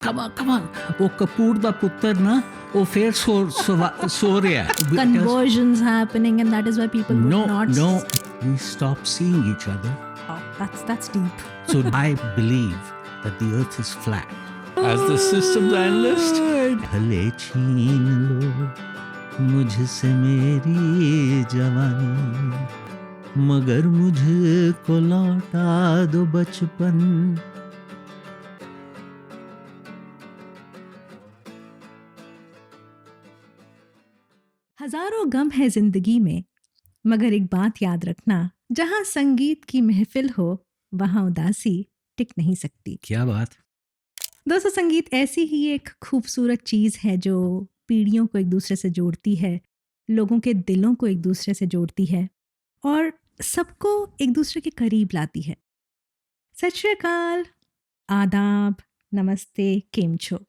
come on, वो कपूर दा पुत्तर ना वो फिर सो रहा है. Conversions happening, and that is why people would not. No, we stopped seeing each other. Oh, that's deep. So I believe that the earth is flat. As the systems analyst, भले छीन लो मुझसे मेरी जवानी, मगर मुझको लौटा दो बचपन. हजारों गम है जिंदगी में, मगर एक बात याद रखना, जहां संगीत की महफिल हो वहां उदासी टिक नहीं सकती. क्या बात. दोस्तों, संगीत ऐसी ही एक खूबसूरत चीज़ है जो पीढ़ियों को एक दूसरे से जोड़ती है, लोगों के दिलों को एक दूसरे से जोड़ती है और सबको एक दूसरे के करीब लाती है. सत श्री अकाल, आदाब, नमस्ते, केम छो.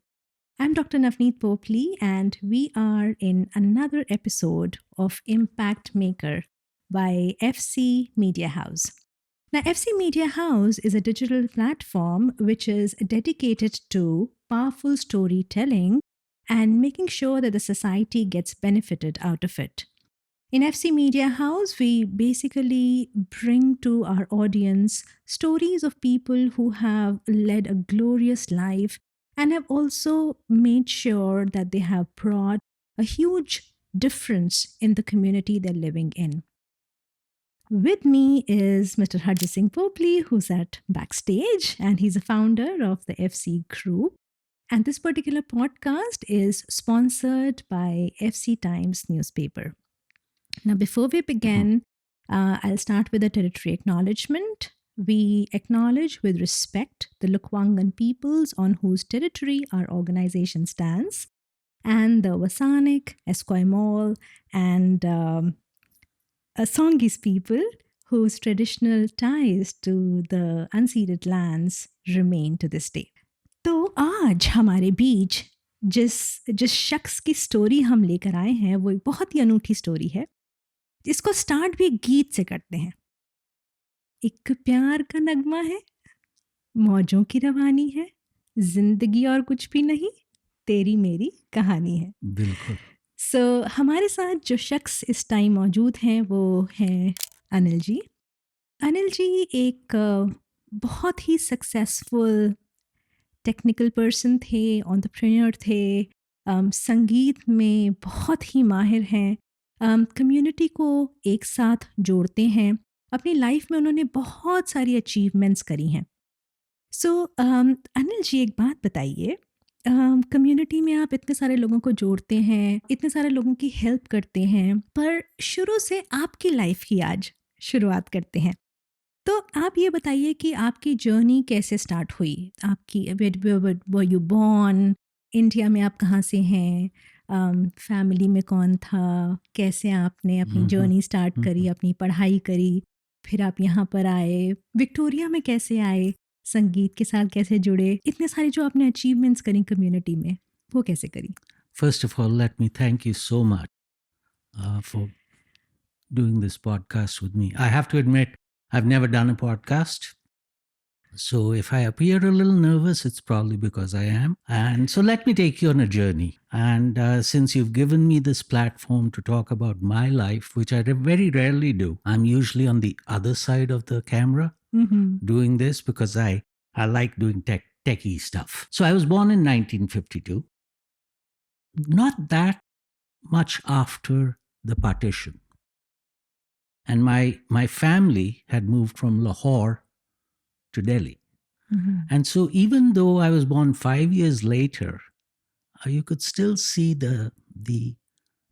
I'm Dr. Navneet Popley, and we are in another episode of Impact Maker by FC Media House. Now, FC Media House is a digital platform which is dedicated to powerful storytelling and making sure that the society gets benefited out of it. In FC Media House, we basically bring to our audience stories of people who have led a glorious life and have also made sure that they have brought a huge difference in the community they're living in. With me is Mr. Harjit Singh Popley, who's at backstage, and he's a founder of the FC Group. And this particular podcast is sponsored by FC Times newspaper. Now, before we begin, I'll start with a territory acknowledgement. We acknowledge with respect the Lukwangan peoples on whose territory our organization stands, and the Wasanik, Esquimalt, and Songhees people whose traditional ties to the unceded lands remain to this day. तो आज हमारे बीच जिस शख्स की story हम लेकर आए हैं वो एक बहुत ही अनूठी स्टोरी है. इसको स्टार्ट भी गीत से करते हैं. एक प्यार का नगमा है, मौजों की रवानी है, जिंदगी और कुछ भी नहीं, तेरी मेरी कहानी है. बिल्कुल. सो हमारे साथ जो शख्स इस टाइम मौजूद हैं वो हैं अनिल जी. अनिल जी एक बहुत ही सक्सेसफुल टेक्निकल पर्सन थे, एंटरप्रेन्योर थे, संगीत में बहुत ही माहिर हैं, कम्युनिटी को एक साथ जोड़ते हैं. अपनी लाइफ में उन्होंने बहुत सारी अचीवमेंट्स करी हैं. सो अनिल जी, एक बात बताइए, कम्युनिटी में आप इतने सारे लोगों को जोड़ते हैं, इतने सारे लोगों की हेल्प करते हैं, पर शुरू से आपकी लाइफ की आज शुरुआत करते हैं. तो आप ये बताइए कि आपकी जर्नी कैसे स्टार्ट हुई. आपकी वर यू बॉर्न, इंडिया में आप कहाँ से हैं, फैमिली में कौन था, कैसे आपने अपनी जर्नी स्टार्ट करी, अपनी पढ़ाई करी, फिर आप यहाँ पर आए, विक्टोरिया में कैसे आए, संगीत के साथ कैसे जुड़े, इतने सारे जो आपने अचीवमेंट्स करी कम्युनिटी में, वो कैसे करी. First of all, let me thank you so much for doing this podcast with me. I have to admit, I've never done a podcast. So if I appear a little nervous, it's probably because I am. And so let me take you on a journey. And since you've given me this platform to talk about my life, which I very rarely do, I'm usually on the other side of the camera doing this because I like doing techie stuff. So I was born in 1952, not that much after the partition. And my family had moved from Lahore to Delhi. And so even though I was born 5 years later, you could still see the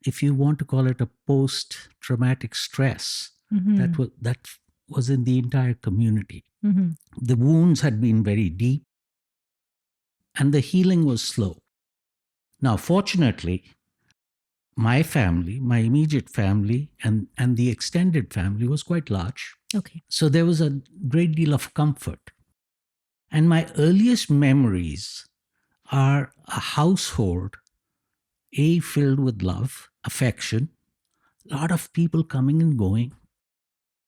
if you want to call it a post-traumatic stress that was in the entire community. The wounds had been very deep and the healing was slow. Now, fortunately, my family, my immediate family and the extended family was quite large. Okay. So there was a great deal of comfort. And my earliest memories are a household, filled with love, affection, a lot of people coming and going.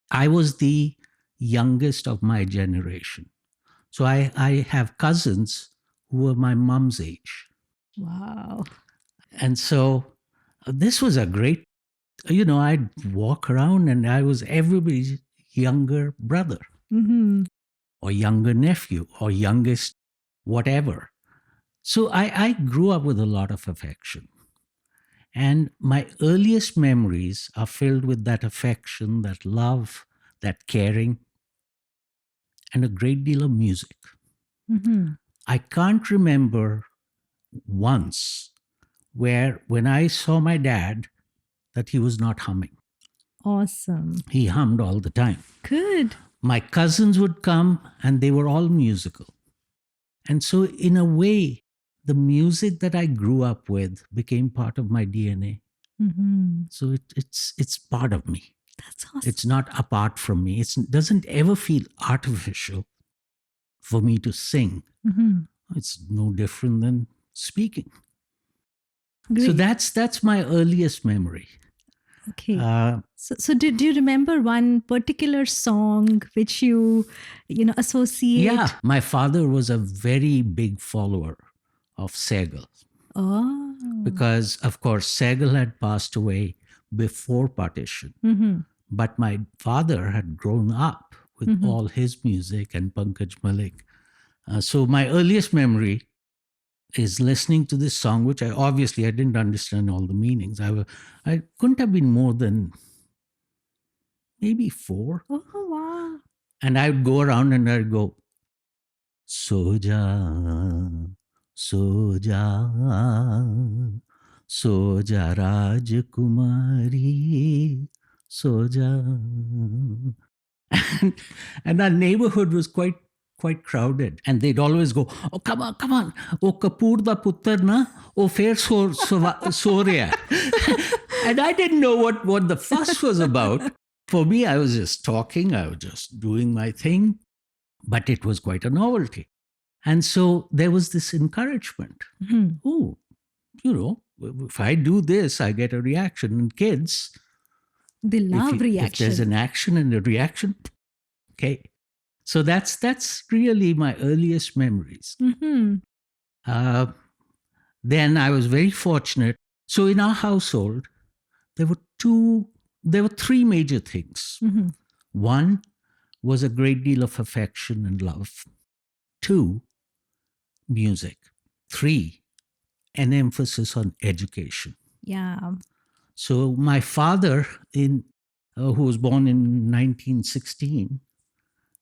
I was the youngest of my generation. So I have cousins who were my mom's age. Wow. And so this was a great, I'd walk around and I was everybody's younger brother Mm-hmm. or younger nephew or youngest whatever. So I grew up with a lot of affection. And my earliest memories are filled with that affection, that love, that caring, and a great deal of music. Mm-hmm. I can't remember once where, when I saw my dad, that he was not humming. Awesome. He hummed all the time. Good. My cousins would come and they were all musical. And so, in a way, the music that I grew up with became part of my DNA. Mm-hmm. So it's part of me. That's awesome. It's not apart from me. It doesn't ever feel artificial for me to sing. Mm-hmm. It's no different than speaking. Great. So that's my earliest memory. Okay. So do you remember one particular song which you associate? Yeah, my father was a very big follower of Sehgal. Oh. Because, of course, Sehgal had passed away before partition. Mm-hmm. But my father had grown up with all his music and Pankaj Malik. So my earliest memory is listening to this song, which I didn't understand all the meanings. I couldn't have been more than maybe 4. Oh, wow. And I would go around and I'd go, Soja, Soja, Soja Rajkumari, Soja. And our neighborhood was quite crowded. And they'd always go, oh, come on. Oh, Kapur da puttar na, oh, fair so raya. And I didn't know what the fuss was about. For me, I was just talking. I was just doing my thing. But it was quite a novelty. And so there was this encouragement. Mm-hmm. Oh, if I do this, I get a reaction. And kids, they love reaction. If there's an action and a reaction, okay. So that's really my earliest memories. Mm-hmm. Then I was very fortunate. So in our household, there were 3 major things. Mm-hmm. One was a great deal of affection and love. 2, music. 3, an emphasis on education. Yeah. So my father, who was born in 1916,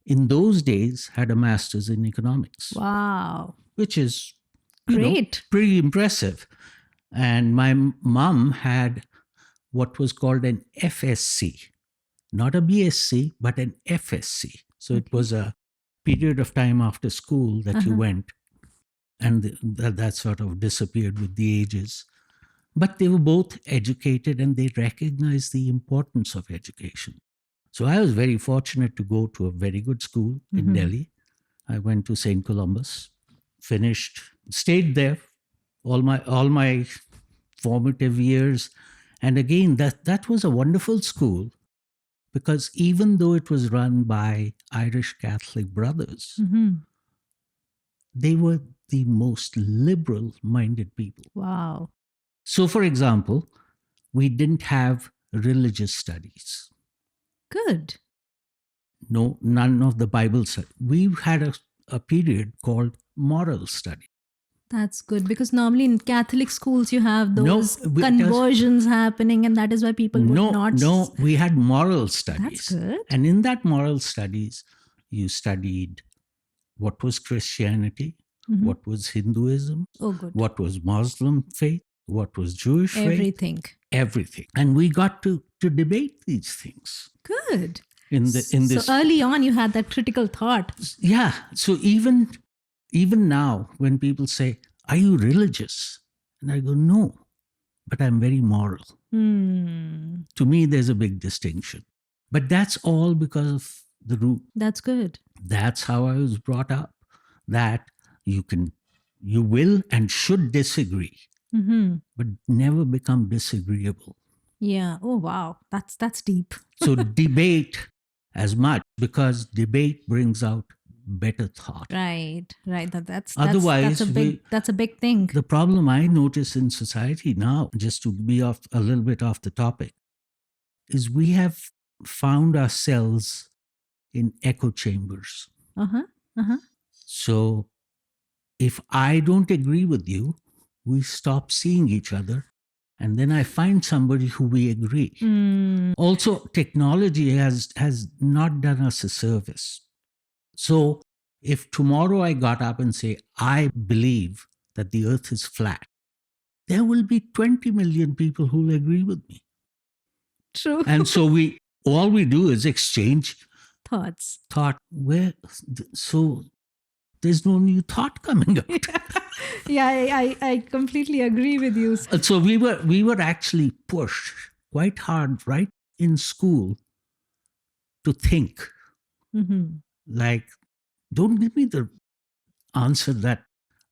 in those days had a master's in economics. Wow. Which is great. Pretty impressive. And my mom had what was called an FSC, not a BSc, but an FSC. So it was a period of time after school that you went, and that sort of disappeared with the ages. But they were both educated and they recognized the importance of education. So I was very fortunate to go to a very good school in Delhi. I went to St. Columbus, stayed there all my formative years. And again, that was a wonderful school, because even though it was run by Irish Catholic brothers, they were the most liberal-minded people. Wow. So, for example, we didn't have religious studies. Good. No, none of the Bible studies. We had a period called moral study. That's good, because normally in Catholic schools you have those conversions happening, and that is why people would not. No, we had moral studies. That's good. And in that moral studies, you studied what was Christianity, what was Hinduism, what was Muslim faith, what was Jewish faith. Everything. And we got to debate these things. Good. So early on you had that critical thought. Yeah. So even now, when people say, are you religious? And I go, no, but I'm very moral. To me, there's a big distinction. But that's all because of the root. That's good. That's how I was brought up, that you will and should disagree, but never become disagreeable. Yeah. Oh, wow. That's deep. So debate as much, because debate brings out better thought. Right. That's Otherwise, that's a big thing. The problem I notice in society now, just to be off a little bit off the topic, is we have found ourselves in echo chambers. So if I don't agree with you, we stop seeing each other, and then I find somebody who we agree. Also, technology has not done us a service. So if tomorrow I got up and say, I believe that the earth is flat, there will be 20 million people who will agree with me. True. And so all we do is exchange thoughts. So there's no new thought coming out. Yeah, I completely agree with you. So we were actually pushed quite hard right in school to think. Like, don't give me the answer that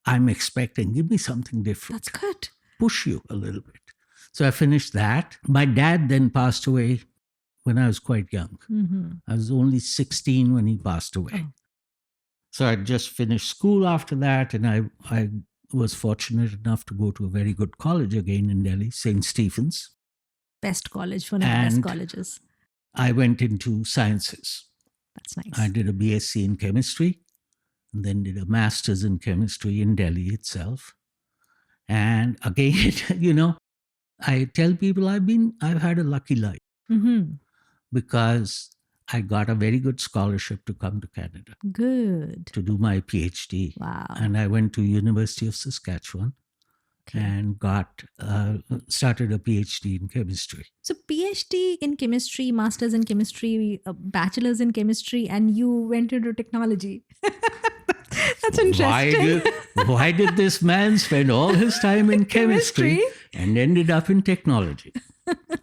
I'm expecting. Give me something different. That's good. Push you a little bit. So I finished that. My dad then passed away when I was quite young. I was only 16 when he passed away. Oh. So I just finished school after that, and I was fortunate enough to go to a very good college again in Delhi, St. Stephen's. Best college, one of the best colleges. I went into sciences. That's nice. I did a BSc in chemistry, and then did a master's in chemistry in Delhi itself. And again, I tell people I've had a lucky life because I got a very good scholarship to come to Canada. Good. To do my PhD. Wow. And I went to University of Saskatchewan and started a PhD in chemistry. So PhD in chemistry, master's in chemistry, bachelor's in chemistry, and you went into technology. That's interesting. Why did this man spend all his time in chemistry and ended up in technology?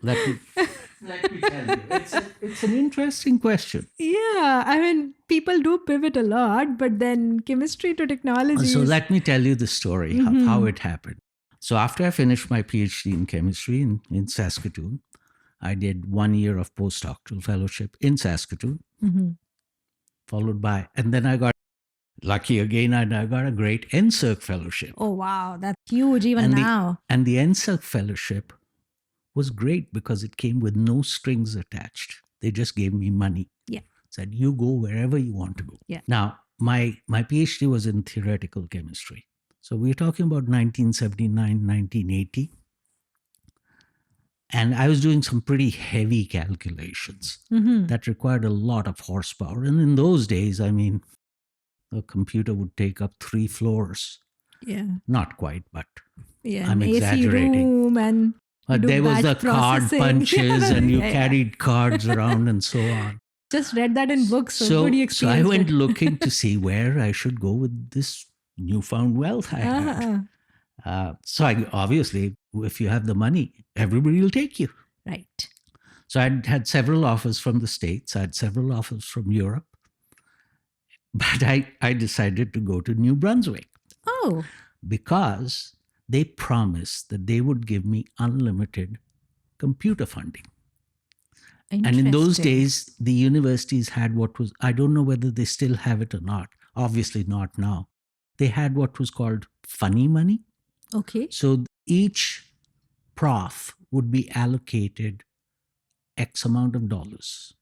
Let me tell you. It's an interesting question. Yeah. I mean, people do pivot a lot, but then chemistry to technology. So let me tell you the story, how it happened. So after I finished my PhD in chemistry in Saskatoon, I did 1 year of postdoctoral fellowship in Saskatoon, followed by, and then I got lucky again, and I got a great NSERC fellowship. Oh, wow. That's huge even now. And the NSERC fellowship was great because it came with no strings attached. They just gave me money. Yeah. Said, you go wherever you want to go. Yeah. Now, my PhD was in theoretical chemistry. So we're talking about 1979, 1980. And I was doing some pretty heavy calculations that required a lot of horsepower. And in those days, I mean, a computer would take up 3 floors. Yeah. Not quite, but yeah, I'm exaggerating. AC room and there was the card punches and you carried cards around and so on. Just read that in books. So I went looking to see where I should go with this newfound wealth I had. So obviously, if you have the money, everybody will take you. Right. So I had several offers from the States. I had several offers from Europe. But I decided to go to New Brunswick. Oh. Because they promised that they would give me unlimited computer funding. And in those days, the universities had what was, I don't know whether they still have it or not. Obviously not now. They had what was called funny money. Okay. So each prof would be allocated X amount of dollars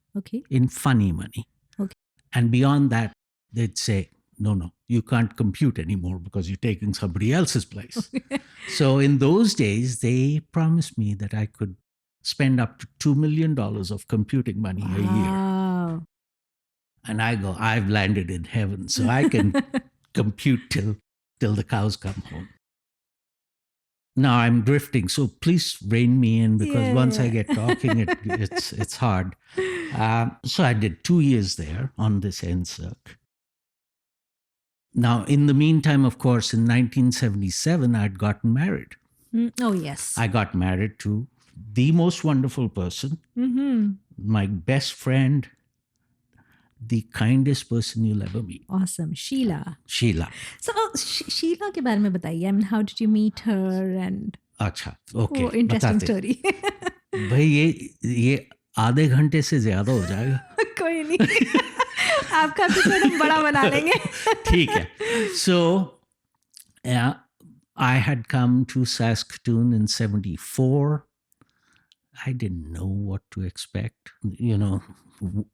in funny money. Okay. And beyond that, they'd say, no, you can't compute anymore because you're taking somebody else's place. So in those days, they promised me that I could spend up to $2 million of computing money a year. And I go, I've landed in heaven, so I can compute till the cows come home. Now I'm drifting, so please rein me in because once I get talking, it's hard. So I did 2 years there on this NSERC. Now, in the meantime, of course, in 1977, I'd gotten married. Oh, yes. I got married to the most wonderful person, my best friend, the kindest person you'll ever meet. Awesome. Sheila. So, Sheila के बारे में बताइए. I mean, how did you meet her? And अच्छा, okay. Oh, interesting story. भाई ये आधे घंटे से ज्यादा हो जाएगा. कोई नहीं. आपका एपिसोड हम बड़ा बना लेंगे. ठीक है. So I had come to Saskatoon in 74. I didn't know what to expect.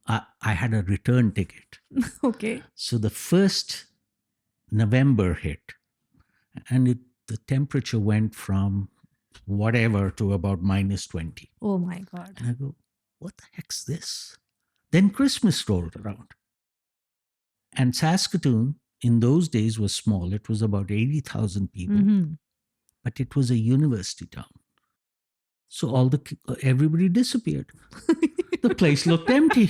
I had a return ticket. Okay. So the first November hit, and the temperature went from whatever to about -20. Oh my God. And I go, what the heck's this? Then Christmas rolled around. And Saskatoon in those days was small. It was about 80,000 people, but it was a university town. So everybody disappeared. The place looked empty.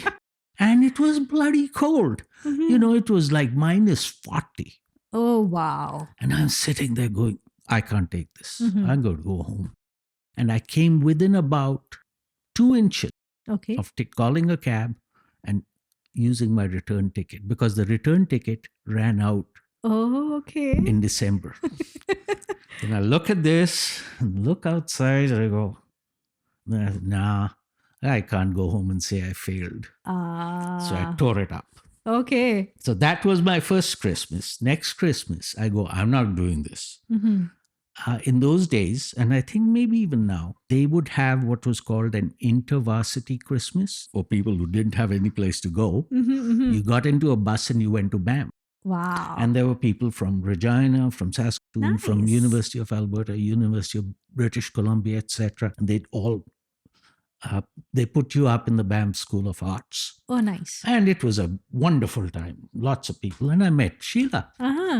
And it was bloody cold. It was like -40. Oh, wow. And I'm sitting there going, I can't take this. I'm going to go home. And I came within about 2 inches Okay. of calling a cab and using my return ticket, because the return ticket ran out Oh, okay. in December. And I look at this and look outside and I go, nah, I can't go home and say I failed. So I tore it up. Okay. So that was my first Christmas. Next Christmas, I go, I'm not doing this. In those days, and I think maybe even now, they would have what was called an intervarsity Christmas for people who didn't have any place to go. You got into a bus and you went to BAM. Wow. And there were people from Regina, from Saskatoon, from Nice. University of Alberta, University of British Columbia, etc. And they'd all they put you up in the BAM School of Arts. Oh, nice. And it was a wonderful time. Lots of people. And I met Sheila,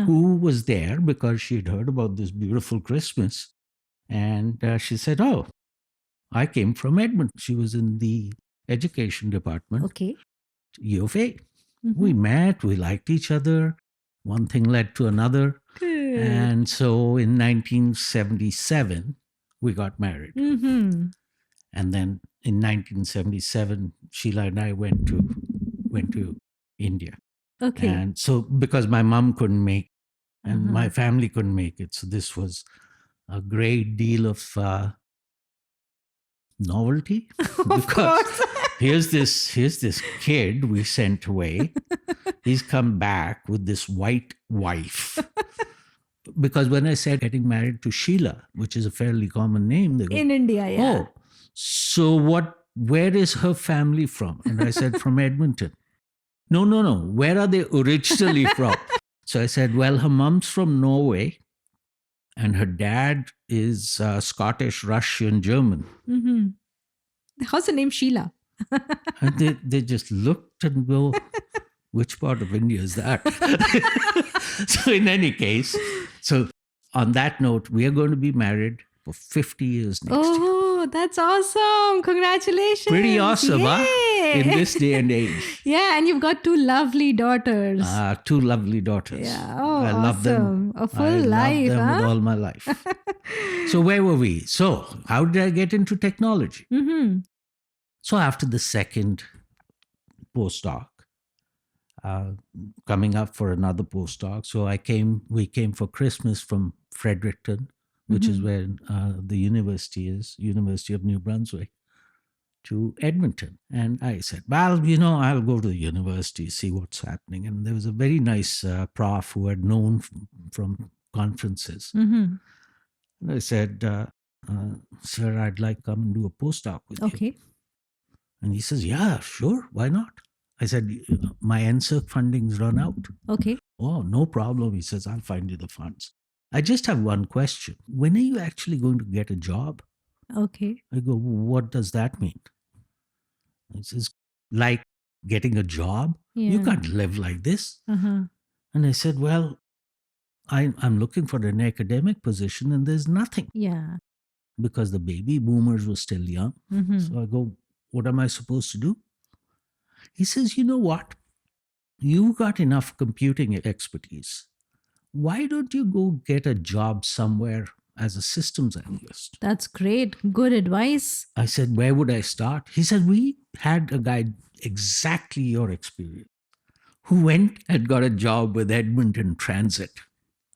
who was there because she'd heard about this beautiful Christmas. And she said, oh, I came from Edmonton. She was in the education department, Okay. U of A. We met, we liked each other. One thing led to another. Good. And so in 1977, we got married. And then in 1977, Sheila and I went to India. Okay. And so because my mom couldn't make and my family couldn't make it, so this was a great deal of novelty. Of course. here's this kid we sent away. He's come back with this white wife. Because when I said getting married to Sheila, which is a fairly common name, they go, In India, yeah. oh, so where is her family from? And I said, from Edmonton. No. Where are they originally from? So I said, well, her mom's from Norway and her dad is Scottish, Russian, German. How's the name Sheila? And they just looked and go, which part of India is that? So in any case, so on that note, we are going to be married for 50 years next year. Oh, that's awesome. Congratulations. Pretty awesome, huh? Yay. In this day and age. Yeah, and you've got 2 lovely daughters. 2 lovely daughters. Yeah. Oh, I love them. A full I life, love them huh? with all my life. So where were we? So how did I get into technology? So after the second postdoc, coming up for another postdoc, so we came for Christmas from Fredericton, which is where the university is, University of New Brunswick, to Edmonton. And I said, well, I'll go to the university, see what's happening. And there was a very nice prof who had known from conferences. And I said, sir, I'd like to come and do a postdoc with you. Okay. And he says, yeah, sure, why not? I said, my NSERC funding's run out. Okay. Oh, no problem. He says, I'll find you the funds. I just have one question. When are you actually going to get a job? Okay. I go, what does that mean? He says, like getting a job? Yeah. You can't live like this. And I said, well, I'm looking for an academic position and there's nothing. Yeah. Because the baby boomers were still young. So I go, what am I supposed to do? He says, you know what? You've got enough computing expertise. Why don't you go get a job somewhere as a systems analyst? That's great. Good advice. I said, where would I start? He said, we had a guy exactly your experience who went and got a job with Edmonton Transit.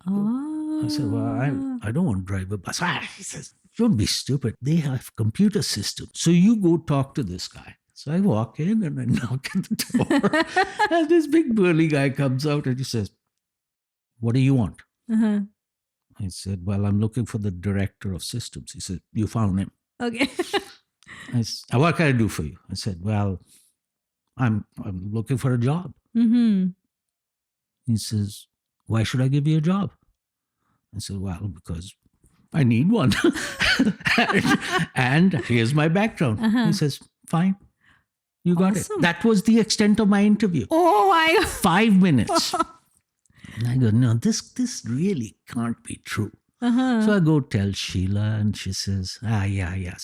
Oh. I said, well, I don't want to drive a bus. He says, don't be stupid. They have computer systems. So you go talk to this guy. So I walk in and I knock at the door. And this big burly guy comes out and he says, "What do you want?" Uh-huh. I said, "Well, I'm looking for the director of systems." He said, "You found him." Okay. I said, "What can I do for you?" I said, "Well, I'm looking for a job." Mm-hmm. He says, "Why should I give you a job?" I said, "Well, because I need one." and here's my background. Uh-huh. He says, "Fine, you got Awesome. it." That was the extent of my interview. Oh my 5 minutes. And I go, "No, this really can't be true." Uh-huh. So I go tell Sheila, and she says, yeah.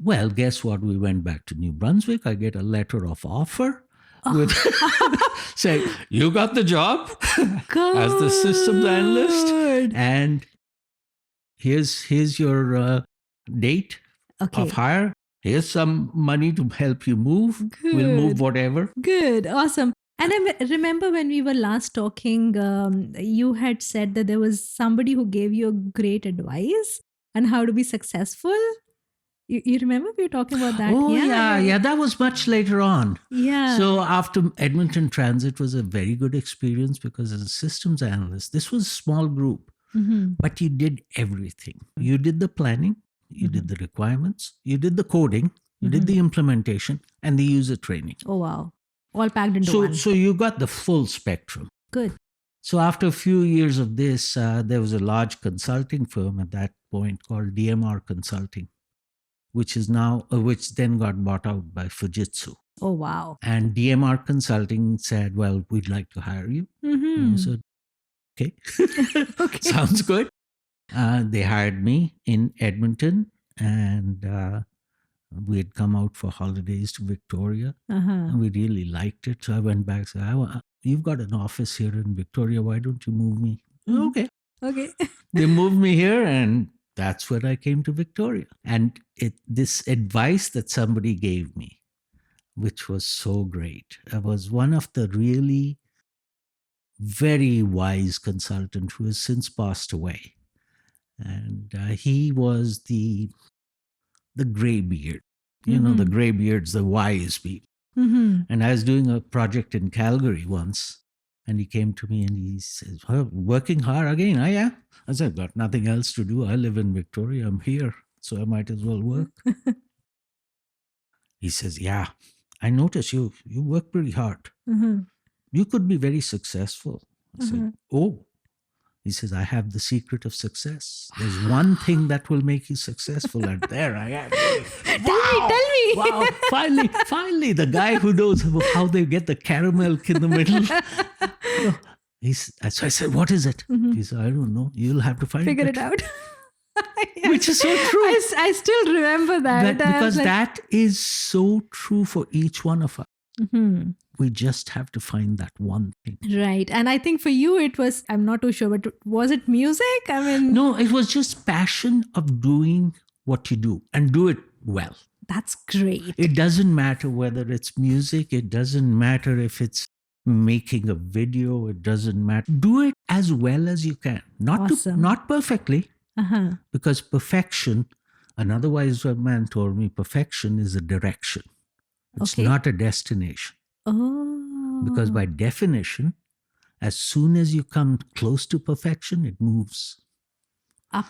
Well, guess what? We went back to New Brunswick. I get a letter of offer with saying, "You got the job as the systems analyst, Good. and here's your date Okay. of hire. Here's some money to help you move. We'll move Good. whatever." Good. Awesome. And I remember when we were last talking, you had said that there was somebody who gave you a great advice on how to be successful. You remember we were talking about that? Oh, yeah. That was much later on. Yeah. So after Edmonton Transit was a very good experience because as a systems analyst, this was a small group, Mm-hmm. but you did everything. You did the planning, you did the requirements, you did the coding, you did the implementation, and the user training. Oh, wow. All packed into So, one. so you got the full spectrum. Good. So after a few years of this, there was a large consulting firm at that point called DMR Consulting, which then got bought out by Fujitsu. Oh, wow. And DMR Consulting said, "Well, we'd like to hire you." And I said, "Okay, Okay. sounds good." They hired me in Edmonton, and we had come out for holidays to Victoria, Uh-huh. and we really liked it. So I went back and said, "You've got an office here in Victoria. Why don't you move me?" Okay. Okay. They moved me here, and that's when I came to Victoria. And this advice that somebody gave me, which was so great, was one of the really very wise consultant who has since passed away. And he was the graybeard. You know, the graybeards, the wise people. Mm-hmm. And I was doing a project in Calgary once, and he came to me and he says, "Working hard again?" "Oh, yeah." I said, "Got nothing else to do. I live in Victoria. I'm here, so I might as well work." He says, "Yeah, I notice you work pretty hard. You could be very successful." I said, "Oh." He says, "I have the secret of success. There's one thing that will make you successful, and there I am." Tell me. Wow, finally, the guy who knows how they get the caramel in the middle. So I said, "What is it?" He said, "I don't know. You'll have to Figure it out. Which is so true. I still remember that. Because that is so true for each one of us. We just have to find that one thing. Right. And I think for you, it was, I'm not too sure, but was it music? I mean, no, it was just passion of doing what you do and do it well. That's great. It doesn't matter whether it's music. It doesn't matter if it's making a video. It doesn't matter. Do it as well as you can. Not perfectly, because perfection, another wise man told me, perfection is a direction. It's not a destination. Oh. Because by definition, as soon as you come close to perfection, it moves up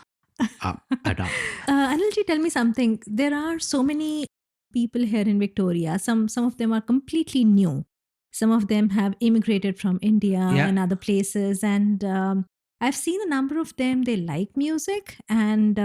and up. Anilji, tell me something. There are so many people here in Victoria. Some of them are completely new. Some of them have immigrated from India and other places. And I've seen a number of them. They like music. And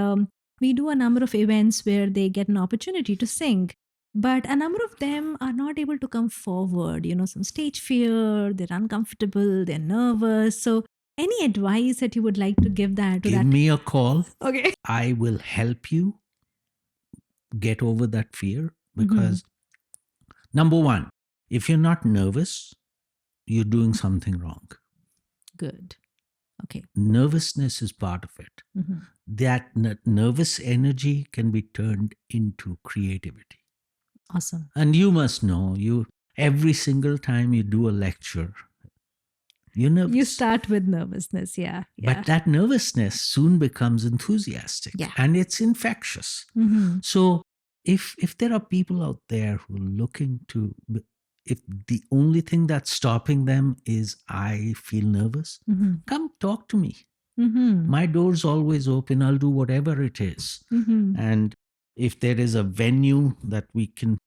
we do a number of events where they get an opportunity to sing. But a number of them are not able to come forward. You know, some stage fear, they're uncomfortable, they're nervous. So any advice that you would like to give that? Give me a call. Okay. I will help you get over that fear because number one, if you're not nervous, you're doing something wrong. Good. Okay. Nervousness is part of it. That nervous energy can be turned into creativity. Awesome. And you must know, every single time you do a lecture, you're nervous. You start with nervousness, yeah. But that nervousness soon becomes enthusiastic and it's infectious. So if there are people out there who are looking to, if the only thing that's stopping them is I feel nervous, come talk to me. My door's always open. I'll do whatever it is. And if there is a venue that we can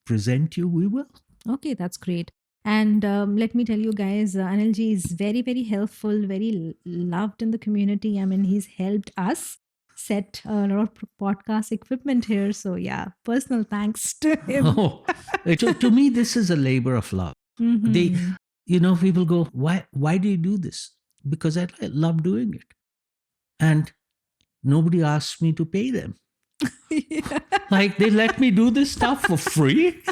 present you, we will. Okay, that's great. And let me tell you guys, Anil ji is very, very helpful, very loved in the community. I mean, he's helped us set a lot of podcast equipment here. So yeah, personal thanks to him. Oh, to me, this is a labor of love. They, people go, why do you do this? Because I love doing it. And nobody asks me to pay them. Yeah. Like they let me do this stuff for free.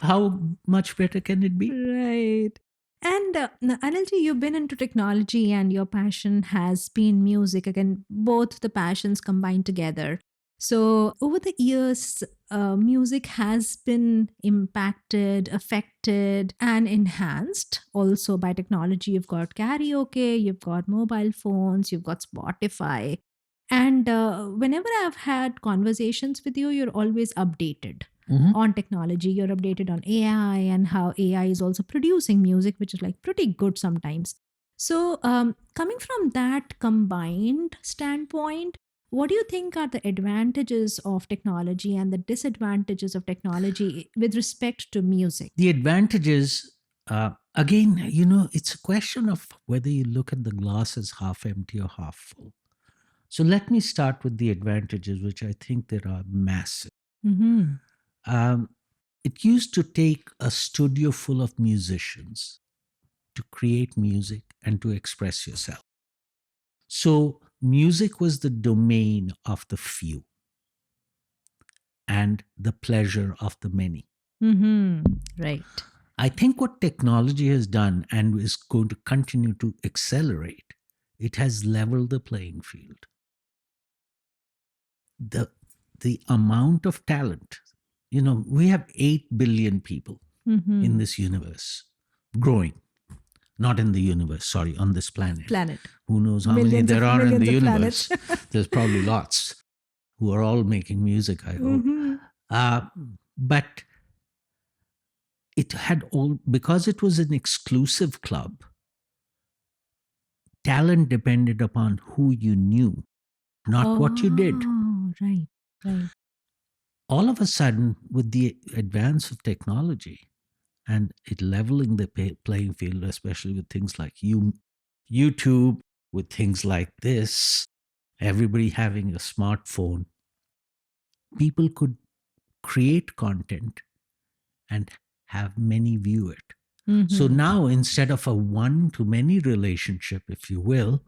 How much better can it be? Right. And Anilji, you've been into technology and your passion has been music. Again, both the passions combined together. So, over the years, music has been impacted, affected, and enhanced also by technology. You've got karaoke, you've got mobile phones, you've got Spotify. And whenever I've had conversations with you, you're always updated on technology. You're updated on AI and how AI is also producing music, which is like pretty good sometimes. So, coming from that combined standpoint, what do you think are the advantages of technology and the disadvantages of technology with respect to music? The advantages, again, it's a question of whether you look at the glass as half empty or half full. So let me start with the advantages, which I think there are massive. It used to take a studio full of musicians to create music and to express yourself. So music was the domain of the few and the pleasure of the many. Right. I think what technology has done and is going to continue to accelerate, it has leveled the playing field. The amount of talent, we have 8 billion people in this universe growing. Not in the universe, sorry, on this planet. Who knows how many there are in the universe? There's probably lots who are all making music, I hope. But it had all, because it was an exclusive club, talent depended upon who you knew, not what you did. Oh, right. All of a sudden, with the advance of technology and it leveling the playing field, especially with things like YouTube, with things like this, everybody having a smartphone, people could create content and have many view it. So now, instead of a one-to-many relationship, if you will,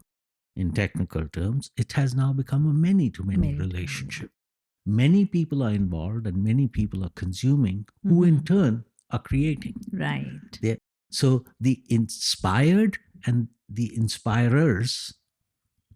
in technical terms, it has now become a many-to-many relationship. Many people are involved and many people are consuming, who in turn are creating. Right. So the inspired and the inspirers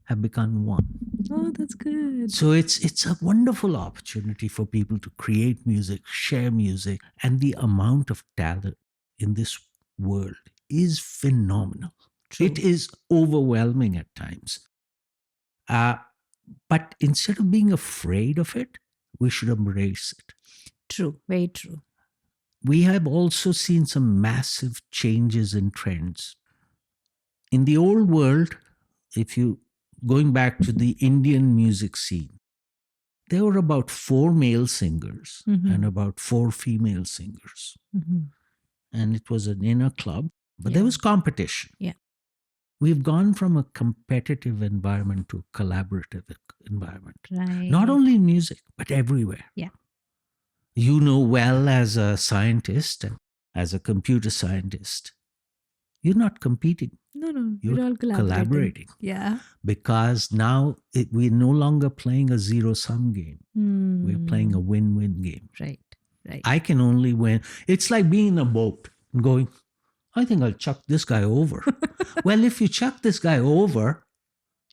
have become one. Oh, that's good. So it's a wonderful opportunity for people to create music, share music, and the amount of talent in this world is phenomenal. True. It is overwhelming at times. But instead of being afraid of it, we should embrace it. True, very true. We have also seen some massive changes in trends. In the old world, going back to the Indian music scene, there were about 4 male singers and about 4 female singers. And it was an inner club, but there was competition. Yeah. We've gone from a competitive environment to a collaborative environment. Right. Not only in music, but everywhere. Yeah. You know well as a scientist and as a computer scientist, you're not competing. No, You're we're all collaborating. Yeah. Because now we're no longer playing a zero-sum game. We're playing a win-win game. Right. I can only win. It's like being in a boat and going, I think I'll chuck this guy over. Well, if you chuck this guy over,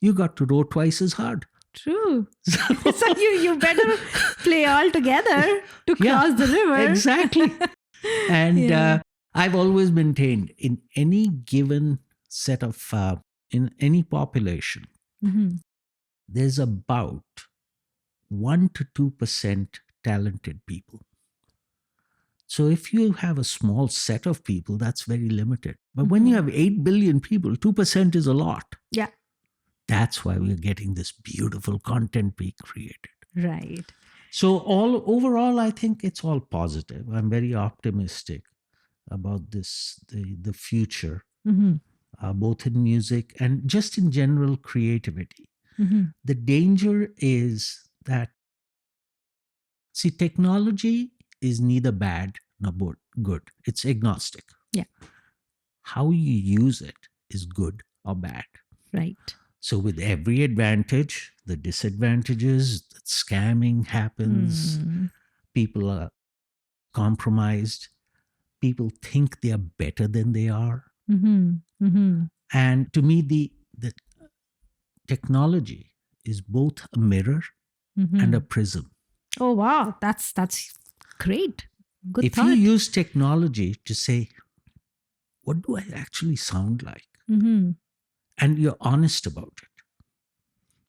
you got to row twice as hard. True. So you better play all together to cross the river. Exactly. And I've always maintained in any given set of, in any population, there's about 1 to 2% talented people. So if you have a small set of people, that's very limited. But when you have 8 billion people, 2% is a lot. Yeah. That's why we're getting this beautiful content being created. Right. So overall, I think it's all positive. I'm very optimistic about this, the future, both in music and just in general creativity. The danger is that, see, technology is neither bad nor good. It's agnostic. Yeah. How you use it is good or bad. Right. So with every advantage, the disadvantages, that scamming happens, people are compromised, people think they are better than they are. And to me, the technology is both a mirror and a prism. Oh wow, that's great. Good If thought. you use technology to say, what do I actually sound like? And you're honest about it,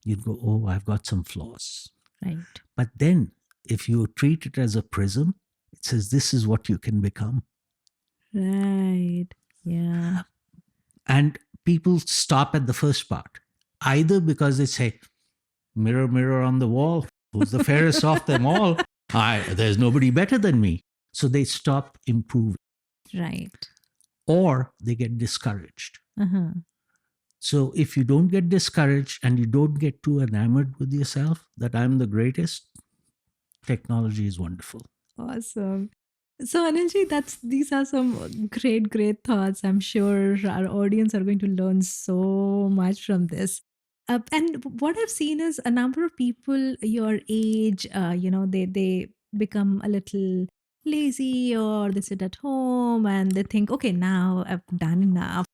you'd go, oh, I've got some flaws. Right. But then if you treat it as a prism, it says, this is what you can become. Right. Yeah. And people stop at the first part, either because they say, mirror, mirror on the wall, who's the fairest of them all? There's nobody better than me. So they stop improving. Right. Or they get discouraged. Uh-huh. So if you don't get discouraged and you don't get too enamored with yourself that I'm the greatest, technology is wonderful. Awesome. So Anilji, these are some great thoughts. I'm sure our audience are going to learn so much from this. And what I've seen is a number of people your age, they become a little lazy, or they sit at home and they think, okay, now I've done enough.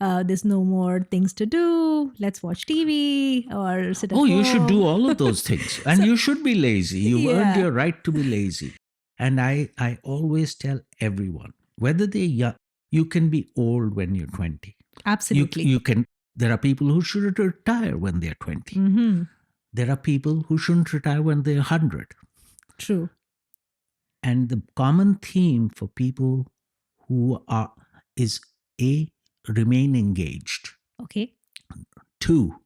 There's no more things to do. Let's watch TV or sit at home. Oh, you should do all of those things. And you should be lazy. You've earned your right to be lazy. And I always tell everyone, whether they're young, you can be old when you're 20. Absolutely. You can. There are people who should retire when they're 20. There are people who shouldn't retire when they're 100. True. And the common theme for people who are is A, remain engaged. Okay. 2,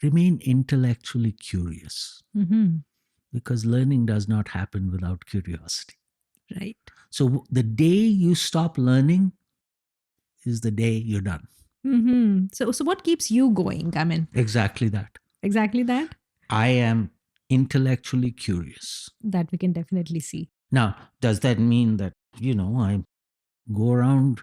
remain intellectually curious. Because learning does not happen without curiosity. Right. So the day you stop learning is the day you're done. So what keeps you going? I mean, exactly that. Exactly that. I am intellectually curious. That we can definitely see. Now, does that mean that, I go around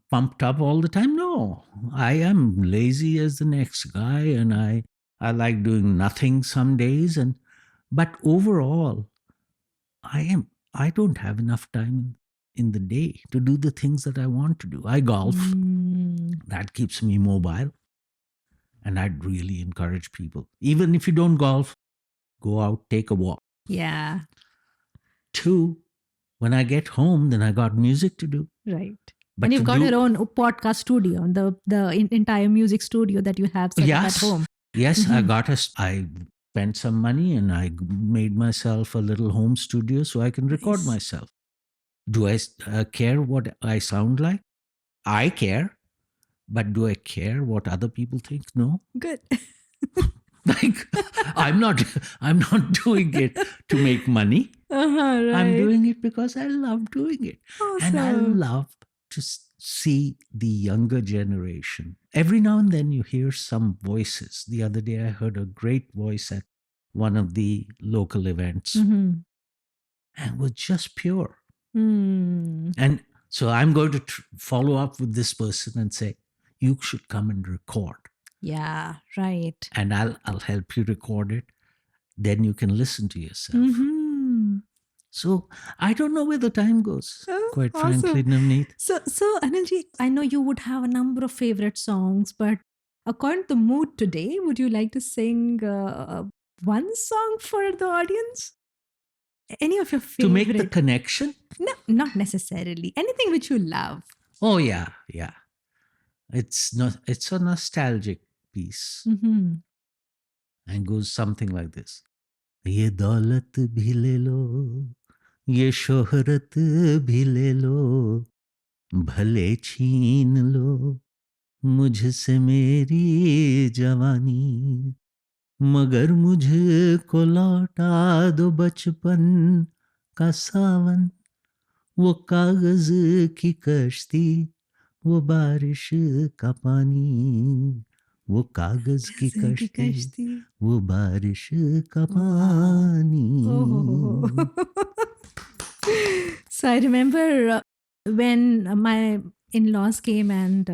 pumped up all the time? No, I am lazy as the next guy, and I like doing nothing some days. But overall, I don't have enough time in the day to do the things that I want to do. I golf. That keeps me mobile. And I'd really encourage people, even if you don't golf, go out, take a walk. Yeah. 2, when I get home, then I got music to do. Right. But and you've got your own podcast studio, the entire music studio that you have set up at home. Yes, I spent some money and I made myself a little home studio so I can record myself. Do I care what I sound like? I care. But do I care what other people think? No. Good. Like, I'm not doing it to make money. Right. I'm doing it because I love doing it. Awesome. And I love to see the younger generation. Every now and then you hear some voices. The other day I heard a great voice at one of the local events. And it was just pure. And so I'm going to follow up with this person and say, you should come and record. Yeah, right. And I'll help you record it. Then you can listen to yourself. So I don't know where the time goes, quite frankly, Navneet. So Anilji, I know you would have a number of favorite songs, but according to the mood today, would you like to sing one song for the audience? Any of your favorite? To make the connection? No, not necessarily. Anything which you love. Oh, yeah. It's a nostalgic piece. And goes something like this. ये दौलत भी ले लो, ये शोहरत भी ले लो, भले छीन लो मुझसे मेरी जवानी, मगर मुझको लौटा दो बचपन का सावन, वो कागज की कश्ती, वो बारिश का पानी, वो कागज की की कश्ती, कश्ती वो बारिश का Wow. Oh. पानी. So I remember when my in-laws came and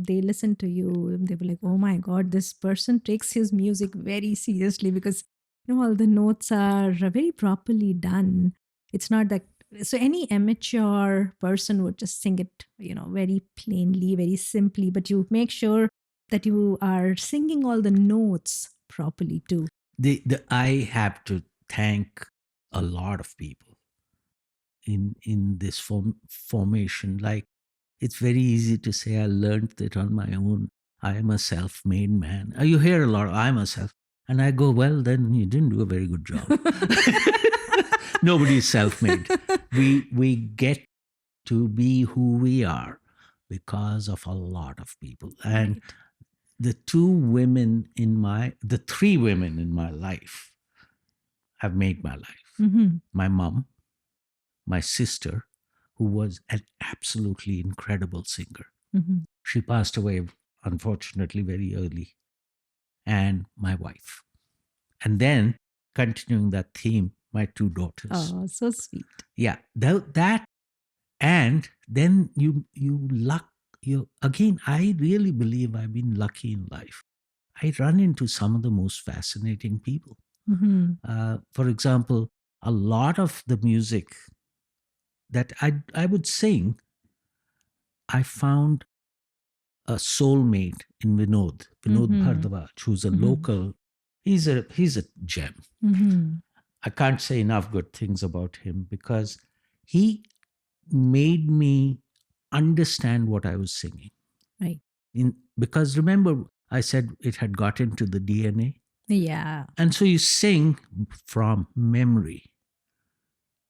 they listened to you, they were like, "Oh my God, this person takes his music very seriously because all the notes are very properly done. It's not that so any amateur person would just sing it, very plainly, very simply, but you make sure that you are singing all the notes properly too." I have to thank a lot of people in this formation. Like, it's very easy to say I learned it on my own. I am a self-made man. You hear a lot, I'm a self, and I go, well, then you didn't do a very good job. Nobody is self-made. We get to be who we are because of a lot of people. And Right. the three women in my life have made my life. Mm-hmm. My mom, my sister, who was an absolutely incredible singer. Mm-hmm. She passed away, unfortunately, very early. And my wife. And then, continuing that theme, my two daughters. Oh, so sweet. Yeah, that and then you again, I really believe I've been lucky in life. I run into some of the most fascinating people. Mm-hmm. For example, a lot of the music that I would sing, I found a soulmate in Vinod Mm-hmm. Bhardwaj, who's a Mm-hmm. local. He's a gem. Mm-hmm. I can't say enough good things about him because he made me understand what I was singing. Right. Because remember, I said it had got into the DNA. Yeah. And so you sing from memory.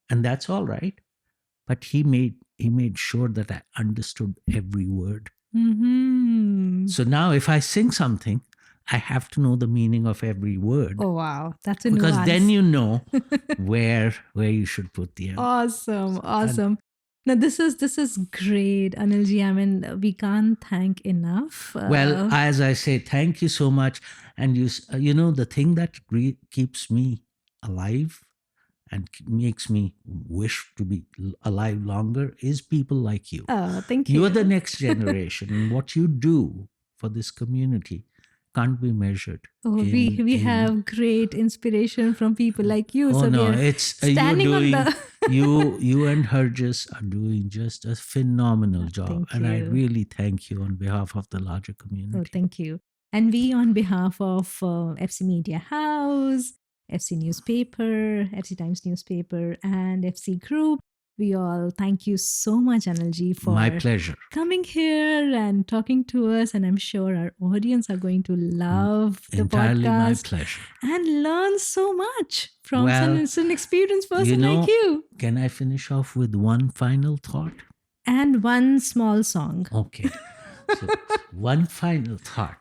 And that's all right. But he made sure that I understood every word. Mm-hmm. So now if I sing something, I have to know the meaning of every word. Oh, wow. That's a because nuance. then you know where you should put the emphasis. Awesome. Now this is great, Anilji. I mean, we can't thank enough. Well, as I say, thank you so much. And you know, the thing that keeps me alive and makes me wish to be alive longer is people like you. Thank you. You're the next generation, and what you do for this community can't be measured. Oh, we have great inspiration from people like you. Oh so no, we are it's standing you're doing, on the you and Herges are doing just a phenomenal job, Thank and I you. really thank you on behalf of the larger community. Oh, thank you. And we, on behalf of FC Media House, FC Newspaper, FC Times Newspaper, and FC Group, we all thank you so much, Anilji, for My pleasure. coming here and talking to us. And I'm sure our audience are going to love the Entirely podcast. my pleasure. And learn so much from Well, an experienced person like you. Can I finish off with one final thought? And one small song. Okay. So, one final thought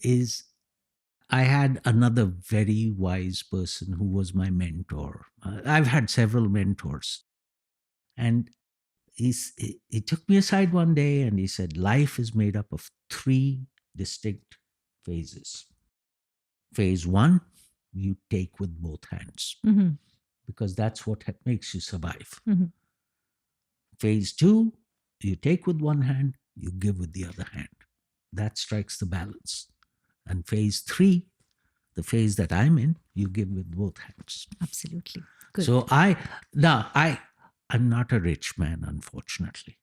is I had another very wise person who was my mentor. I've had several mentors. And he took me aside one day and he said, life is made up of three distinct phases. Phase one, you take with both hands because that's what makes you survive. Phase two, you take with one hand, you give with the other hand. That strikes the balance. And phase three, the phase that I'm in, you give with both hands. Absolutely. Good. So I'm not a rich man, unfortunately.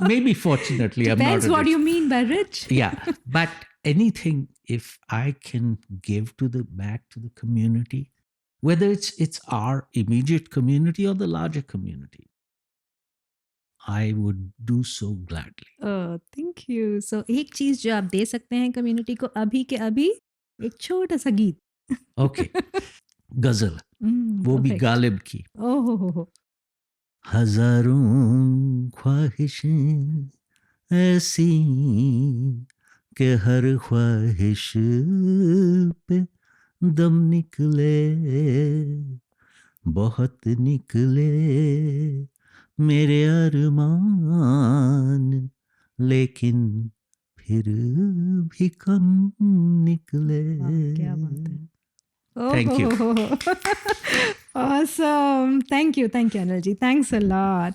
Maybe fortunately, Depends I'm not. Depends what you mean by rich. Yeah, but anything, if I can give back to the community, whether it's our immediate community or the larger community, I would do so gladly. Oh, thank you. So एक चीज जो आप दे सकते हैं community को अभी के अभी एक छोटा सा गीत ओके, गजल, वो भी परफेक्ट। गालिब की। ओह हो। हजारों ख्वाहिशें ऐसी कि हर ख्वाहिश पे दम निकले, बहुत निकले मेरे अरमान, लेकिन फिर भी कम निकले। वाह, क्या बात है। Thank you. Oh, awesome. Thank you, Anil ji. Thanks a lot.